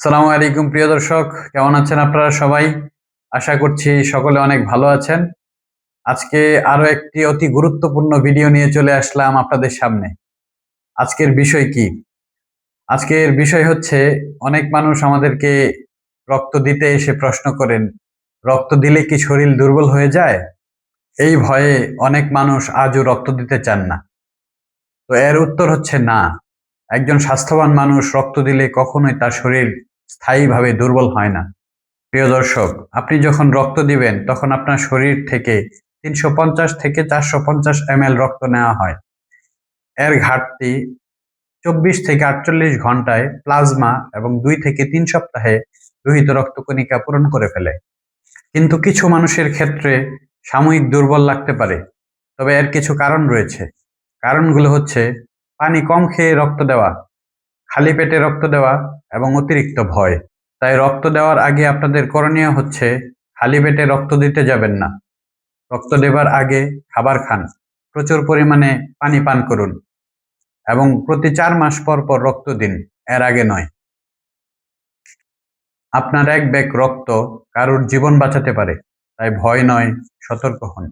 আসসালামু আলাইকুম প্রিয় দর্শক, কেমন আছেন আপনারা সবাই? আশা করছি সকলে অনেক ভালো আছেন। আজকে আরো একটি অতি গুরুত্বপূর্ণ ভিডিও নিয়ে চলে আসলাম আপনাদের সামনে। আজকের বিষয় কি? আজকের বিষয় হচ্ছে, অনেক মানুষ আমাদেরকে রক্ত দিতে এসে প্রশ্ন করেন, রক্ত দিলে কি শরীর দুর্বল হয়ে যায়? এই ভয়ে অনেক মানুষ আজও রক্ত দিতে চান না। তো এর উত্তর হচ্ছে না। একজন স্বাস্থ্যবান মানুষ রক্ত দিলে কখনোই তার শরীর স্থায়ীভাবে দুর্বল হয় না। প্রিয় দর্শক, আপনি যখন রক্ত দিবেন তখন আপনার শরীর থেকে 350 থেকে 450 ml রক্ত নেওয়া হয়। এর ঘাটতি 24 থেকে 48 ঘন্টায় প্লাজমা এবং 2 থেকে 3 সপ্তাহে লোহিত রক্তকণিকা পূরণ করে ফেলে। কিন্তু কিছু মানুষের ক্ষেত্রে সাময়িক দুর্বল লাগতে পারে, তবে এর কিছু কারণ রয়েছে। কারণগুলো হচ্ছে পানি কম খেয়ে রক্ত দেওয়া, খালি পেটে রক্ত দেওয়া এবং অতিরিক্ত ভয়। তাই রক্ত দেওয়ার আগে আপনাদের করণীয় হচ্ছে, খালি পেটে রক্ত দিতে যাবেন না। রক্ত দেবার আগে খাবার খান, প্রচুর পরিমাণে পানি পান করুন এবং প্রতি 4 মাস পর পর রক্ত দিন, এর আগে নয়। আপনার এক ব্যাগ রক্ত কারোর জীবন বাঁচাতে পারে, তাই ভয় নয়, সতর্ক হন।